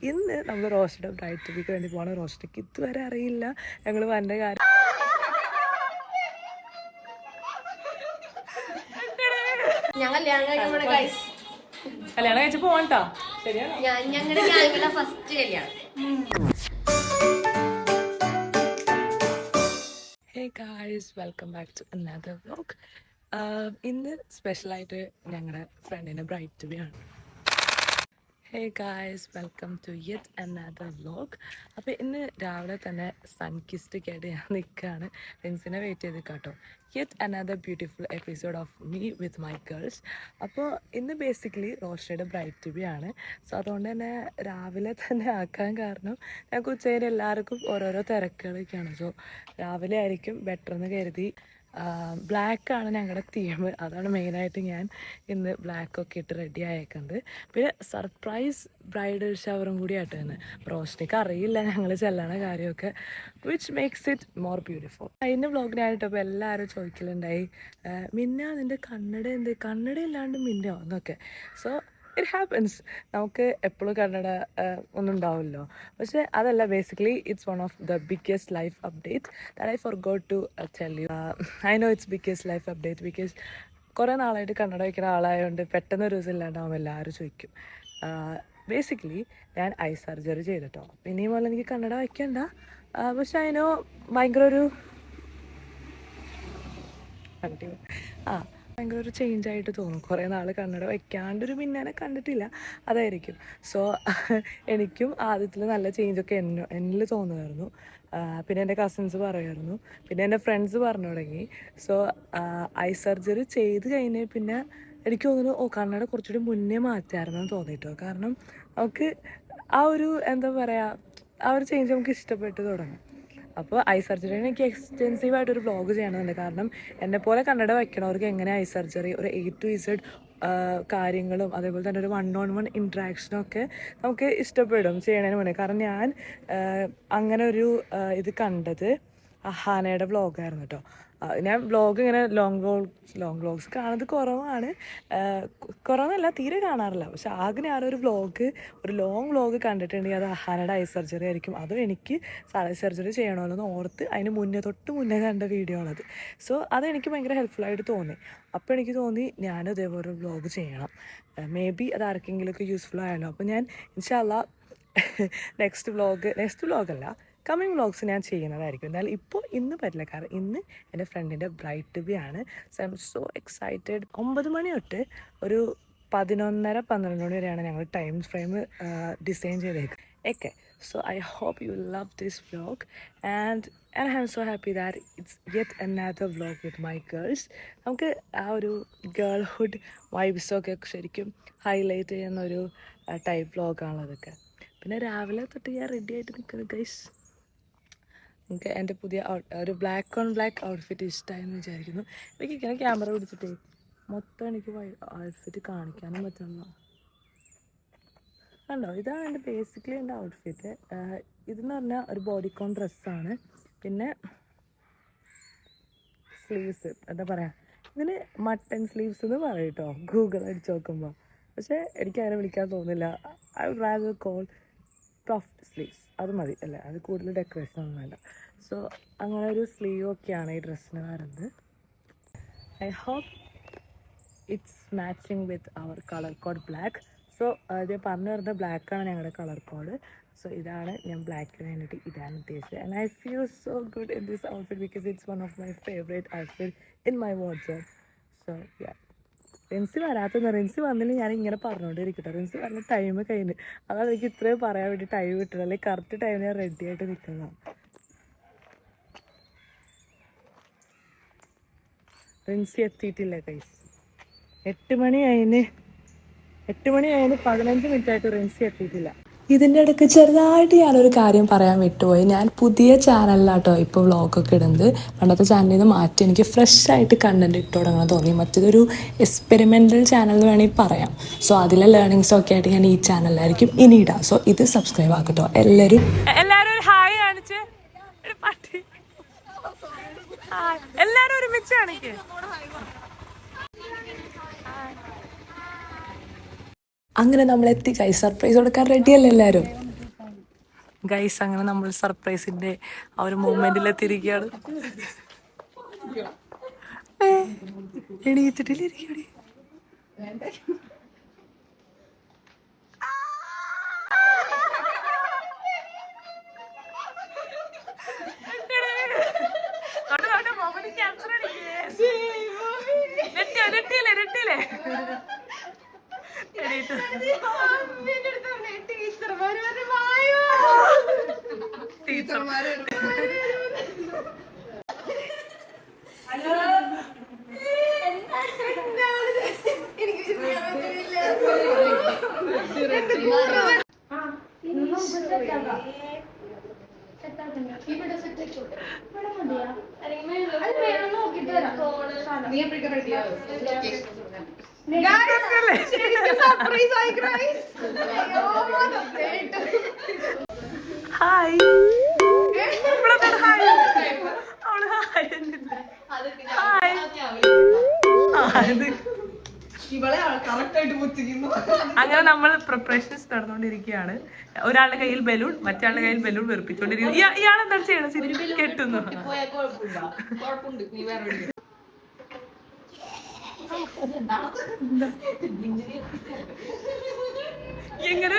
ഇന്ന് നമ്മൾ roasted bride to ബിക്ക് വേണ്ടി പോകണം. റോസ്റ്റയ്ക്ക് ഇതുവരെ അറിയില്ല ഞങ്ങൾ വരേണ്ട കാര്യം. കല്യാണം കഴിച്ച് പോകട്ടോ. ഞങ്ങളുടെ ഫസ്റ്റ് കല്യാണം. Hey guys, welcome back to another vlog. ഇന്ന് സ്പെഷ്യലായിട്ട് ഞങ്ങളുടെ ഫ്രണ്ടിൻ്റെ ബ്രൈഡ് ടു ബി ആണ്. Hey guys, welcome to yet another vlog. അപ്പോൾ ഇന്ന് രാവിലെ തന്നെ സൺ കിസ്ഡൊക്കെയായിട്ട് ഞാൻ നിൽക്കുകയാണ്. ഫ്രണ്ട്സിനെ വെയിറ്റ് ചെയ്ത് കേട്ടോ. Yet another beautiful episode of me with my girls. അപ്പോൾ ഇന്ന് ബേസിക്കലി റോഷയുടെ ബ്രൈഡ് ടു ബി ആണ്. സോ അതുകൊണ്ട് തന്നെ രാവിലെ തന്നെ ആക്കാൻ കാരണം ഞങ്ങൾക്ക് ഉച്ചവരെ എല്ലാവർക്കും ഓരോരോ തിരക്കുകളൊക്കെയാണ്. സോ രാവിലെ ആയിരിക്കും ബെറ്റർ എന്ന് കരുതി. ബ്ലാക്കാണ് ഞങ്ങളുടെ തീം. അതാണ് മെയിനായിട്ട് ഞാൻ ഇന്ന് ബ്ലാക്കൊക്കെ ഇട്ട് റെഡി ആയേക്കുന്നത്. പിന്നെ സർപ്രൈസ് ബ്രൈഡൽ ഷവറും കൂടി ആയിട്ട് തന്നെ. റോസ്റ്റിക്ക് അറിയില്ല ഞങ്ങൾ ചെല്ലണ കാര്യമൊക്കെ, which makes it more beautiful. അതിൻ്റെ വ്ളോഗിനായിട്ടപ്പോൾ എല്ലാവരും ചോദിക്കലുണ്ടായി, മിന്ന നിൻ്റെ കന്നഡ ഇല്ലാണ്ട് മിന്നോ എന്നൊക്കെ. So it happens. നമുക്ക് എപ്പോഴും കന്നഡ ഒന്നും ഉണ്ടാവുമല്ലോ. പക്ഷേ അതല്ല, basically it's one of the biggest life update that I forgot to tell you. I know it's biggest life update because കുറേ നാളായിട്ട് കന്നഡ വയ്ക്കുന്ന ആളായതുകൊണ്ട് പെട്ടെന്ന് ഒരു ദിവസം ഇല്ലാണ്ടാവും എല്ലാവരും ചോദിക്കും. ബേസിക്കലി ഞാൻ ഐ സർജറി ചെയ്തിട്ടോ. ഇനിയും പോലെ എനിക്ക് കന്നഡ വയ്ക്കണ്ട. പക്ഷെ അതിനോ ഭയങ്കര ഒരു ഭയങ്കര ഒരു ചേഞ്ചായിട്ട് തോന്നും. കുറേ നാൾ കന്നഡ വയ്ക്കാണ്ടൊരു മിന്നനെ കണ്ടിട്ടില്ല, അതായിരിക്കും. സോ എനിക്കും ആദ്യത്തിൽ നല്ല ചേഞ്ചൊക്കെ എന്നിൽ തോന്നുമായിരുന്നു. പിന്നെ എൻ്റെ കസിൻസ് പറയുമായിരുന്നു, പിന്നെ എൻ്റെ ഫ്രണ്ട്സ് പറഞ്ഞു തുടങ്ങി. സോ ഐ സർജറി ചെയ്ത് കഴിഞ്ഞ് പിന്നെ എനിക്ക് തോന്നുന്നു കന്നഡ കുറച്ചുകൂടി മുന്നേ മാറ്റാമായിരുന്നെന്ന് തോന്നിയിട്ടോ. കാരണം നമുക്ക് ആ ഒരു എന്താ പറയുക, ആ ഒരു ചേഞ്ച് നമുക്ക് ഇഷ്ടപ്പെട്ട് തുടങ്ങും. അപ്പോൾ ഐ സർജറി എനിക്ക് എക്സ്റ്റെൻസീവായിട്ടൊരു വ്ളോഗ് ചെയ്യണമെന്നുണ്ട്. കാരണം എന്നെപ്പോലെ കന്നഡ വയ്ക്കണവർക്ക് എങ്ങനെ ഐ സർജറി ഒരു A to Z കാര്യങ്ങളും അതേപോലെ തന്നെ ഒരു 1-on-1 ഇൻട്രാക്ഷനും ഒക്കെ നമുക്ക് ഇഷ്ടപ്പെടും ചെയ്യണതിന് മുന്നേ. കാരണം ഞാൻ അങ്ങനെ ഒരു ഇത് കണ്ടത് അഹാനയുടെ വ്ളോഗായിരുന്നു കേട്ടോ. ഞാൻ വ്ളോഗ് ഇങ്ങനെ ലോങ് വ്ളോഗ്സ് കാണുന്നത് കുറവെന്നല്ല, തീരെ കാണാറില്ല. പക്ഷെ ആകെ ഞാനൊരു ലോങ് വ്ളോഗ് കണ്ടിട്ടുണ്ടെങ്കിൽ അത് അഹാനയുടെ ഐ സർജറി ആയിരിക്കും. അതും എനിക്ക് ഐ സർജറി ചെയ്യണമല്ലോ ഓർത്ത് അതിന് തൊട്ട് മുന്നേ കണ്ട വീഡിയോ ആണത്. സോ അതെനിക്ക് ഭയങ്കര ഹെൽപ്ഫുള്ളായിട്ട് തോന്നി. അപ്പോൾ എനിക്ക് തോന്നി ഞാനും ഇതേപോലെ ഒരു വ്ളോഗ് ചെയ്യണം. മേ ബി അത് ആർക്കെങ്കിലുമൊക്കെ യൂസ്ഫുൾ ആയാലോ. അപ്പോൾ ഞാൻ ഇൻഷാ അല്ലാ നെക്സ്റ്റ് വ്ളോഗല്ല കമ്മിങ് വ്ളോഗ്സ് ഞാൻ ചെയ്യുന്നതായിരിക്കും. എന്നാലും ഇന്ന് പറ്റില്ല, കാരണം ഇന്ന് എൻ്റെ ഫ്രണ്ടിൻ്റെ ബ്രൈഡ് ടു ബി ആണ്. So I'm so excited. 9 മണി തൊട്ട് ഒരു 11:30-12 മണി വരെയാണ് ഞങ്ങൾ ടൈം ഫ്രെയിം ഡിസൈൻ ചെയ്തേക്കുന്നത്. Okay, so I hope you love this vlog and I am so happy that it's yet another vlog with my girls. നമുക്ക് ആ ഒരു ഗേൾഹുഡ് വൈബ്സൊക്കെ ശരിക്കും ഹൈലൈറ്റ് ചെയ്യുന്ന ഒരു ടൈപ്പ് വ്ളോഗാണ് അതൊക്കെ. പിന്നെ രാവിലെ തൊട്ട് ഞാൻ റെഡി ആയിട്ട് നിൽക്കുന്നത് ഗൈസ്. എനിക്ക് എൻ്റെ പുതിയ ഒരു ബ്ലാക്ക് ഓൺ ബ്ലാക്ക് ഔട്ട്ഫിറ്റ് ഇഷ്ടമായെന്ന് വിചാരിക്കുന്നു. എനിക്ക് ഇങ്ങനെ ക്യാമറ പിടിച്ചിട്ടേ മൊത്തം എനിക്ക് ഔട്ട്ഫിറ്റ് കാണിക്കാനും പറ്റുന്നു. കണ്ടോ, ഇതാണ് എൻ്റെ ബേസിക്കലി എൻ്റെ ഔട്ട്ഫിറ്റ്. ഇതെന്ന് പറഞ്ഞാൽ ഒരു ബോഡിക്കോൺ ഡ്രസ്സാണ്. പിന്നെ സ്ലീവ്സ് എന്താ പറയുക, ഇതിന് മട്ടൺ സ്ലീവ്സ് എന്ന് പറയും കേട്ടോ ഗൂഗിൾ അടിച്ച് നോക്കുമ്പോൾ. പക്ഷേ എനിക്കങ്ങനെ വിളിക്കാൻ തോന്നില്ല. I would rather call puffed sleeves. അത് മതി അല്ലേ, അത് കൂടുതൽ ഡെക്കറേഷൻ ഒന്നും വേണ്ട. സോ അങ്ങനെ ഒരു സ്ലീവൊക്കെയാണ് ഈ ഡ്രസ്സിന് വരുന്നത്. I hope it's matching with our colour code black. So ഇത് പറഞ്ഞു വരുന്നത് ബ്ലാക്കാണ് ഞങ്ങളുടെ കളർ കോഡ്. സോ ഇതാണ് ഞാൻ ബ്ലാക്കിന് വേണ്ടിയിട്ട് ഇതാണ് ഉദ്ദേശിച്ചത്. And I feel so good in this outfit because it's one of my favourite outfit in my wardrobe. So yeah, Rincy വരാത്തെന്ന്. റിൻസി വന്നില്ല ഞാൻ ഇങ്ങനെ പറഞ്ഞുകൊണ്ടിരിക്കട്ടെ. റിൻസി പറഞ്ഞ ടൈം കഴിഞ്ഞ്, അതാണ് എനിക്ക് ഇത്രയും പറയാൻ വേണ്ടി ടൈം കിട്ടുന്നത്. അല്ലെങ്കിൽ കറക്റ്റ് ടൈമിൽ ഞാൻ റെഡി ആയിട്ട് നിൽക്കുന്നതാണ്. റിൻസി എത്തിയിട്ടില്ല ഗൈസ്. 8 മണി കഴിഞ്ഞ് 15 മിനിറ്റായിട്ട് റിൻസി എത്തിയിട്ടില്ല. ഇതിൻ്റെ ഇടയ്ക്ക് ചെറുതായിട്ട് ഞാനൊരു കാര്യം പറയാൻ വിട്ടുപോയി. ഞാൻ പുതിയ ചാനലിലാട്ടോ ഇപ്പോൾ വ്ളോഗൊക്കെ ഇടുന്നത്. പണ്ടത്തെ ചാനലിൽ നിന്ന് മാറ്റി എനിക്ക് ഫ്രഷ് ആയിട്ട് കണ്ടന്റ് ഇട്ട് തുടങ്ങണം തോന്നി. മറ്റേതൊരു എക്സ്പെരിമെൻ്റൽ ചാനൽ എന്ന് വേണമെങ്കിൽ പറയാം. സോ അതിലെ ലേണിങ്സൊക്കെ ആയിട്ട് ഞാൻ ഈ ചാനലിലായിരിക്കും ഇനി ഇടാം. സോ ഇത് സബ്സ്ക്രൈബ് ആക്കട്ടോ എല്ലാവരും. ഒരു ഹായ് കാണിച്ച് എല്ലാവരും ഒരുമിച്ച് കാണിക്ക്. അങ്ങനെ നമ്മളെത്തി. സർപ്രൈസ് കൊടുക്കാൻ റെഡിയല്ലേ എല്ലാവരും? ഗൈസ് അങ്ങനെ നമ്മൾ സർപ്രൈസിന്റെ ആ ഒരു മൊമെന്റിൽ എത്തിയിരിക്കുകയാണ്. എണീറ്റിട്ടില്ല ഇരിക്കടി. ഹായ് അങ്ങനെ നമ്മൾ പ്രിപ്പറേഷൻസ് നടന്നുകൊണ്ടിരിക്കുകയാണ്. ഒരാളുടെ കയ്യിൽ ബലൂൺ, മറ്റേ കയ്യിൽ ബലൂൺ വെറുപ്പിച്ചോണ്ടിരിക്കുന്നു. ഇയാളെന്താണ് ചെയ്യണത്? കെട്ടുന്നു. എങ്ങനെ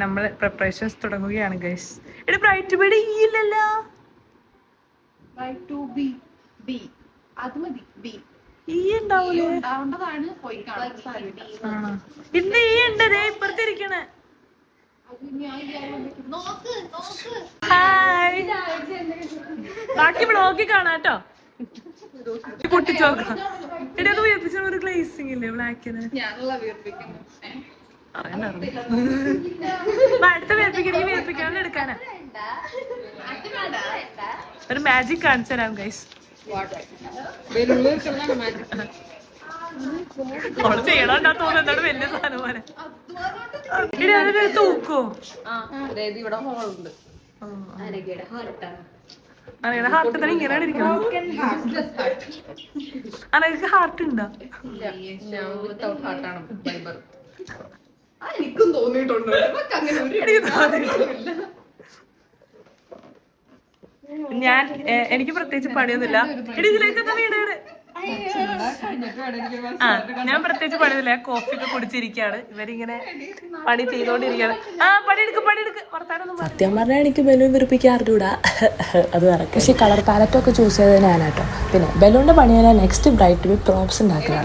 നമ്മള് പ്രിപ്പറേഷൻസ് തുടങ്ങുകയാണ് ഗൈസ്. ഇവിടെ ബ്രൈറ്റ് ബി ഇല്ലല്ലോ. ഇന്ന് ഈ ഉണ്ടതേ ഇപ്പുറത്തിരിക്കണേ. ബാക്കി ബ്ലോഗിൽ കാണാട്ടോ. പൊട്ടിച്ചോക്കാം. എടി അത് വീർപ്പിച്ച ഒരു ഗ്ലേസിംഗ് ഇല്ലേ ബ്ലാക്കിന്? അടുത്ത വീർപ്പിക്കണ ഈ വീർപ്പിക്കാണ്ട് എടുക്കാനാ. ഒരു മാജിക് കാണിച്ചു തരാം ഗൈസ്. അവള് ചെയ്യണോണ്ടാ തോന്നുന്നു. എന്താണ് വലിയ സാധനം പോലെ. ഇനി അതൊക്കെ തൂക്കോ? അനയുടെ ഹാർട്ട് തന്നെ ഇങ്ങനെയാണ് ഇരിക്കുന്നത്. അനക്ക് ഹാർട്ട് ഉണ്ടോ? എനിക്കും തോന്നിയിട്ടുണ്ട്. ഞാൻ എനിക്ക് പ്രത്യേകിച്ച് പണിയൊന്നുമില്ല. എടി ഇതിലേക്കൊക്കെ വീട്. ഞാൻ പ്രത്യേകിച്ച് പണിയൊന്നുമില്ല. കോഫി ഒക്കെ കുടിച്ചിരിക്കുകയാണ്. ഇവരിങ്ങനെ പണി ചെയ്തോണ്ടിരിക്കുകയാണ്. പണിയെടുക്ക്. സത്യം പറഞ്ഞാൽ എനിക്ക് ബലൂൺ വിരിപ്പിക്കാൻ അറിഞ്ഞൂടാ. അത് നടക്കും. പക്ഷെ കളർ പാലറ്റും ഒക്കെ ചൂസ് ചെയ്തത് ഞാനാട്ടോ. പിന്നെ ബലൂണിന്റെ പണി ഞാൻ നെക്സ്റ്റ് ബ്രൈറ്റ് ബി പ്രോപ്സ് ഉണ്ടാക്കണം.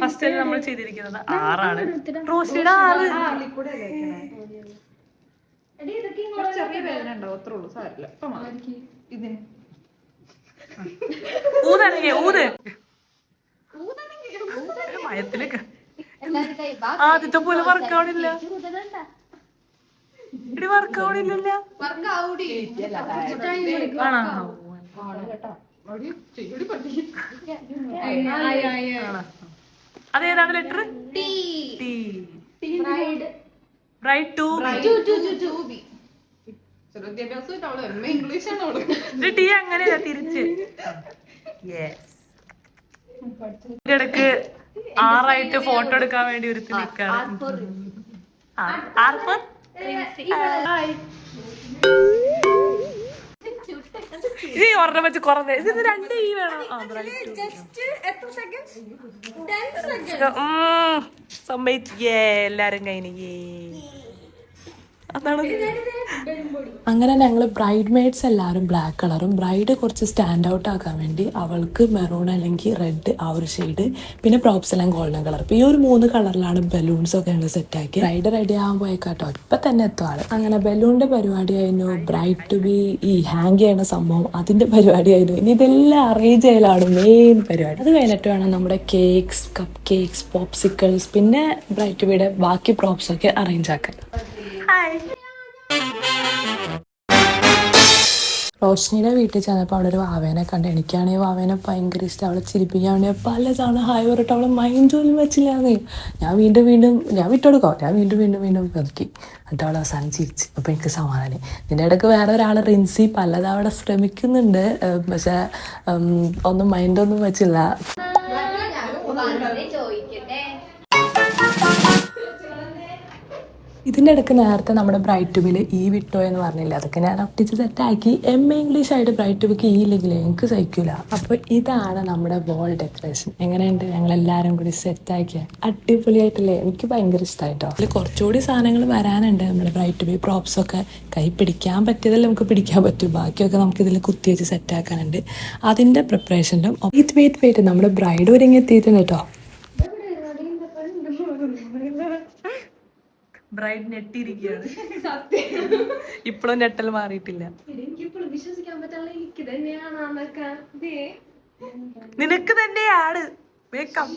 ഫസ്റ്റ് നമ്മൾ ചെയ്തിരിക്കുന്നത് 6 റോസിയുടെ 6. ഊതണേ ഊത്. മയത്തിലൊക്കെ ആദ്യത്തെ പോലെ വർക്കാവണില്ല. ഇടി വർക്കാവണില്ലല്ലോ. അതേതാണ് ലെറ്റർ? ടി അങ്ങനെയല്ല തിരിച്ച്. ഇടക്ക് 6 ഫോട്ടോ എടുക്കാൻ വേണ്ടി ഒരു നിൽക്കാണ്. ഇത് ഒരെണ്ണം വെച്ച് കുറഞ്ഞ ഇത് 2 ഈ വേണം. സമ്മതിച്ചേ എല്ലാരും കഴിഞ്ഞേ. അതാണ്. അങ്ങനെ ഞങ്ങൾ ബ്രൈഡ് മെയ്ഡ്സ് എല്ലാവരും ബ്ലാക്ക് കളറും ബ്രൈഡ് കുറച്ച് സ്റ്റാൻഡ് ഔട്ട് ആക്കാൻ വേണ്ടി അവൾക്ക് മെറൂൺ അല്ലെങ്കിൽ റെഡ് ആ ഒരു ഷെയ്ഡ്, പിന്നെ പ്രോപ്സ് എല്ലാം ഗോൾഡൻ കളർ. ഇപ്പൊ ഈ ഒരു 3 കളറിലാണ് ബലൂൺസ് ഒക്കെ ഞങ്ങൾ സെറ്റ് ആക്കി. ബ്രൈഡ് റെഡി ആകാൻ പോയിക്കാട്ടോ ഇപ്പൊ തന്നെ എത്തുവാണ്. അങ്ങനെ ബലൂണിന്റെ പരിപാടി ആയിരുന്നു. ബ്രൈഡ് ടു ബി ഈ ഹാങ് ചെയ്യണ സംഭവം അതിന്റെ പരിപാടി ആയിരുന്നു. ഇനി ഇതെല്ലാം അറേഞ്ച് ചെയ്യലാണ് മെയിൻ പരിപാടി. അത് കഴിഞ്ഞിട്ട് വേണം നമ്മുടെ കേക്ക്സ്, കപ്പ് കേക്ക്സ്, പോപ്സിക്കിൾസ്, പിന്നെ ബ്രൈഡ് ടു ബിയുടെ ബാക്കി പ്രോപ്സ് ഒക്കെ അറേഞ്ച് ആക്കാൻ. റോഷ്നിയുടെ വീട്ടിൽ ചെന്നപ്പോൾ അവിടെ ഒരു വാവേനെ കണ്ട്. എനിക്കാണെങ്കിൽ വാവേനെ ഭയങ്കര ഇഷ്ടം. അവളെ ചിരിപ്പിക്കാൻ വേണ്ടി പല തവണ ഹായ് പറഞ്ഞിട്ട് അവളെ മൈൻഡ് പോലും വെച്ചില്ലാന്ന്. ഞാൻ വിട്ടുകൊടുക്കാം. ഞാൻ വീണ്ടും പതുക്കി. എന്നിട്ട് അവൾ അവസാനം ചിരിച്ച്. അപ്പോൾ എനിക്ക് സമാധാനം. ഇതിൻ്റെ ഇടയ്ക്ക് വേറെ ഒരാൾ റിൻസി പലതവണ ശ്രമിക്കുന്നുണ്ട്, പക്ഷേ ഒന്നും മൈൻഡൊന്നും വെച്ചില്ല. ഇതിൻ്റെ ഇടയ്ക്ക് നേരത്തെ നമ്മുടെ ബ്രൈറ്റ് ട്യൂബിൽ വിട്ടോ എന്ന് പറഞ്ഞില്ല, അതൊക്കെ ഞാൻ ഒട്ടിച്ച് സെറ്റാക്കി. ഇംഗ്ലീഷ് ആയിട്ട് ബ്രൈറ്റ് ട്യൂബിക്ക് ഇല്ലെങ്കിൽ എനിക്ക് സഹിക്കില്ല. അപ്പോൾ ഇതാണ് നമ്മുടെ വോൾ ഡെക്കറേഷൻ. എങ്ങനെയുണ്ട്? ഞങ്ങളെല്ലാവരും കൂടി സെറ്റാക്കിയ അടിപൊളിയായിട്ടില്ലേ? എനിക്ക് ഭയങ്കര ഇഷ്ടമായിട്ടോ. അതിൽ കുറച്ചുകൂടി സാധനങ്ങൾ വരാനുണ്ട്. നമ്മുടെ ബ്രൈറ്റ് ട്യൂബ് പ്രോപ്സൊക്കെ കൈ പിടിക്കാൻ പറ്റിയതെല്ലാം നമുക്ക് പിടിക്കാൻ പറ്റും. ബാക്കിയൊക്കെ നമുക്കിതിൽ കുത്തി വെച്ച് സെറ്റാക്കാനുണ്ട്. അതിൻ്റെ പ്രിപ്പറേഷനിലും വെയിറ്റ് നമ്മുടെ ബ്രൈഡ് ഒരുങ്ങി എത്തിയിട്ടുണ്ട് കേട്ടോ. ബ്രൈഡ് നെട്ടിരിക്കുകയാണ്. ഇപ്പോഴും നെട്ടൽ മാറിയിട്ടില്ല. നിനക്ക് തന്നെയാണ് മേക്കപ്പ്.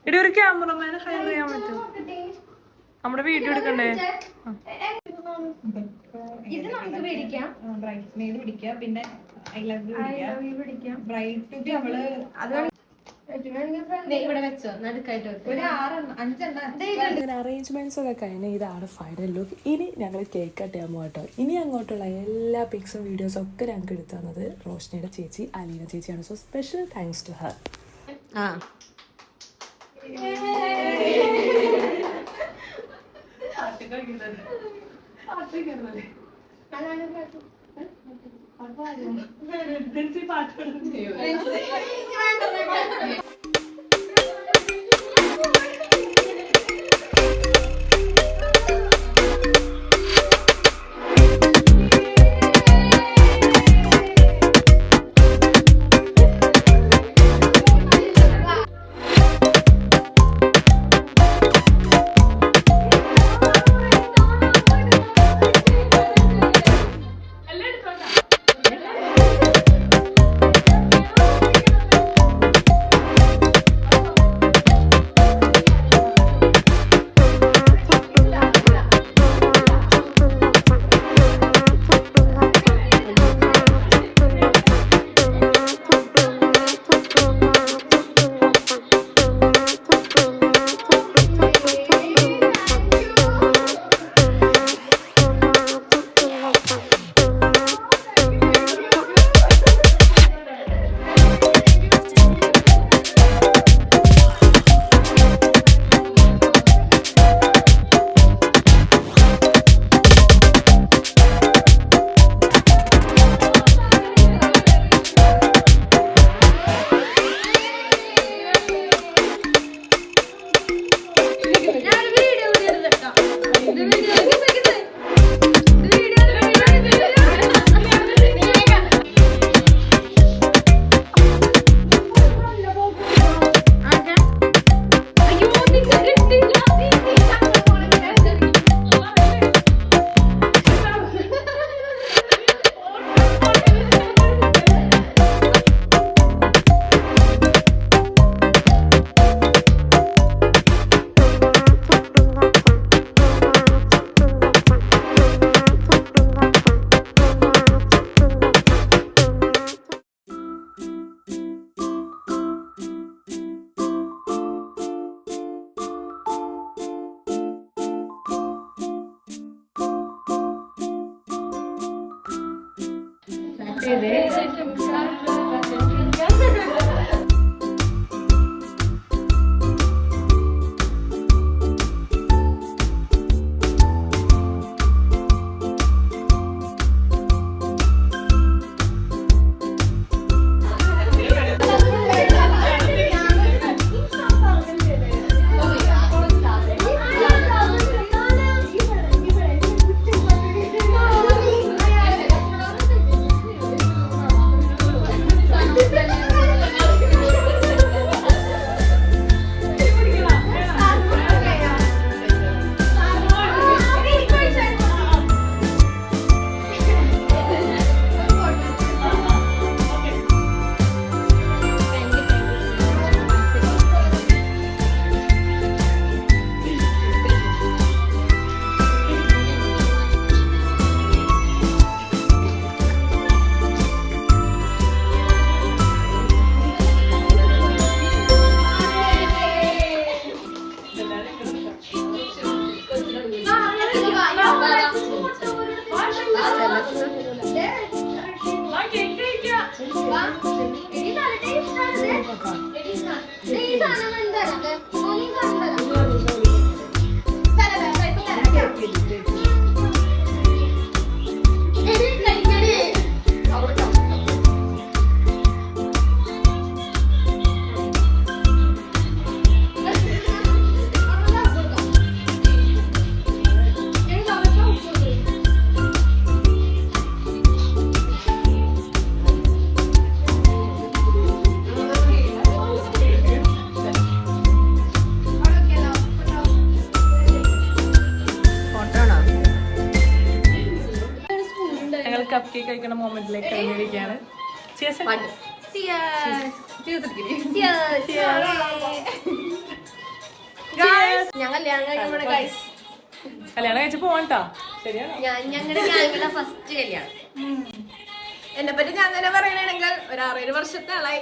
എടി ഒരു ക്യാമറമാനെ ഹയർ ചെയ്യാൻ പറ്റും? നമ്മുടെ വീഡിയോ എടുക്കണ്ടേ? ഇത് നമുക്ക് മേടിക്കാം. ബ്രൈഡ്സ്മെയ്ഡ് പിടിക്കാം, പിന്നെ ഐ ലവ് യു പിടിക്കാം. ബ്രൈഡ് ടു ബി അവള് ഇവിടെ വെച്ചോ, നടുക്കായിട്ട് ഒരു 5-6 അറേഞ്ച്മെന്റ്സ് ഒക്കെ കഴിഞ്ഞ് ഇതാണ് ഫൈനൽ ലുക്ക്. ഇനി ഞങ്ങൾ കേക്ക് കട്ട് ചെയ്യാൻ പോകട്ടോ. ഇനി അങ്ങോട്ടുള്ള എല്ലാ പിക്സും വീഡിയോസും ഒക്കെ ഞങ്ങൾക്ക് എടുത്തു തന്നത് റോഷ്നിയുടെ ചേച്ചി അലീന ചേച്ചിയാണ്. So special thanks to her. ഞങ്ങൾ കപ്പ് കേക്ക് കഴിക്കുന്ന മൊമെന്റിലേക്ക് കഴിഞ്ഞിരിക്കുകയാണ്. കല്യാണം കഴിച്ച് പോവാണ്ടാ. ശരിയാണോ? ഞങ്ങളുടെ ഫസ്റ്റ് കല്യാണം. എന്നെ പറ്റി ഞാൻ തന്നെ പറയണെങ്കിൽ ഒരു 6-7 വർഷത്തെ ആളായി.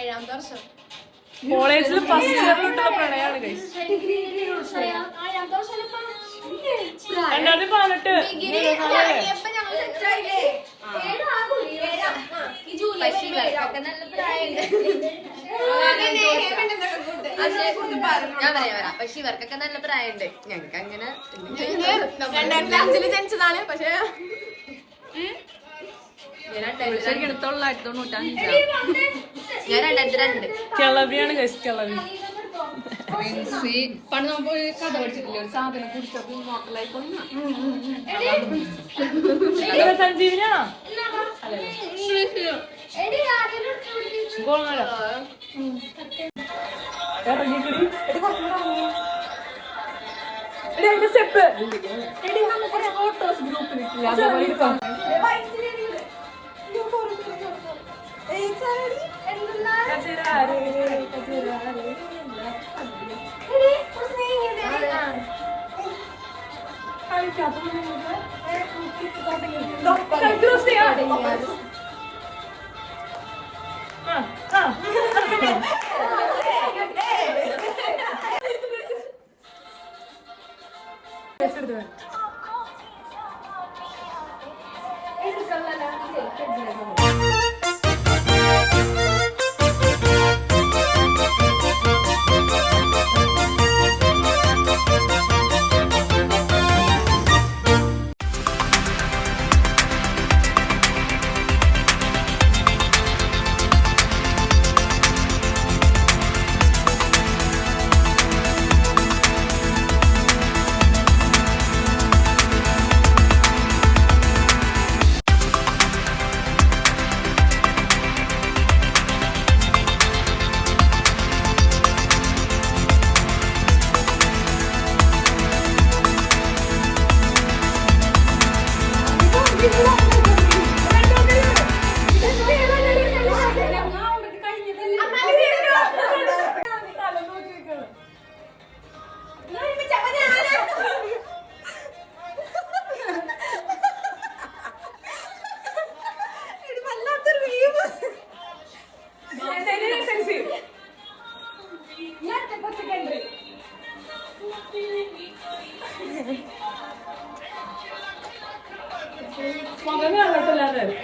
ഏഴാമത്തെ വർഷം കോളേജിൽ ഫസ്റ്റ് ഇയറിലുള്ള പ്രണയാണ് കഴിച്ചു. 2018 ഞാൻ പറയാം. പക്ഷെ ഇവർക്കൊക്കെ നല്ല പ്രായമുണ്ട്. ഞങ്ങൾക്ക് അങ്ങനെ 2005 ജനിച്ചതാണ്. പക്ഷെ ഞാൻ 2002. കിളവിയാണ് കഴിച്ചു. കിളവി പണ്ട് നമുക്ക് കഥ പഠിച്ചിട്ടില്ലേ, ഒരു സാധനം കുടിച്ചപ്പോ ഇമോർട്ടലായി പോയി. സഞ്ജീവിനാ സ്റ്റെപ്പ് ഫോട്ടോസ് ഗ്രൂപ്പിൽ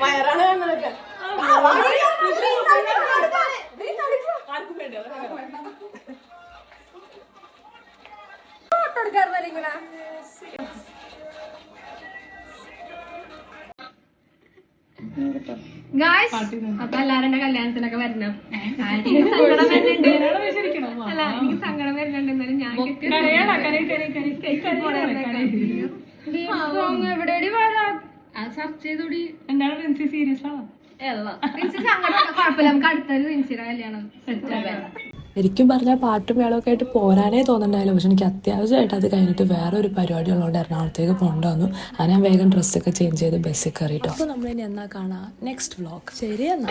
വയറാണ് കാണുന്നതൊക്കെ. ഫോട്ടോ എടുക്കാറുണ്ടായിരിക്കും. അപ്പൊ എല്ലാരും എന്റെ കല്യാണത്തിനൊക്കെ വരണം. സങ്കടം വരുന്നുണ്ട്. അല്ല, എനിക്ക് സങ്കടം വരുന്നുണ്ട്. എന്നാലും ഞാൻ എവിടെ വരാം സെർച്ച് ചെയ്തോടി. എന്താണ് റിൻസി സീരിയസ് ആണോ? കുഴപ്പമില്ല, നമുക്ക് അടുത്തൊരു റിൻസിയുടെ കല്യാണം സെറ്റ് ആവാം. ശരിക്കും പറഞ്ഞാൽ പാട്ടും മേളമൊക്കെ ആയിട്ട് പോരാനേ തോന്നുന്നുണ്ടായില്ല. പക്ഷെ എനിക്ക് അത്യാവശ്യമായിട്ട് അത് കഴിഞ്ഞിട്ട് വേറെ ഒരു പരിപാടി ഉള്ളതുകൊണ്ട് എറണാകുളത്തേക്ക് പോകേണ്ടി വന്നു. അത് ഞാൻ വേഗം ഡ്രസ്സൊക്കെ ചേഞ്ച് ചെയ്ത് ബസ്സിൽ കയറിയിട്ടോ. അപ്പോൾ നമ്മളിനി എന്നാ കാണാം നെക്സ്റ്റ് വ്ളോഗ്. ശരി എന്നാ.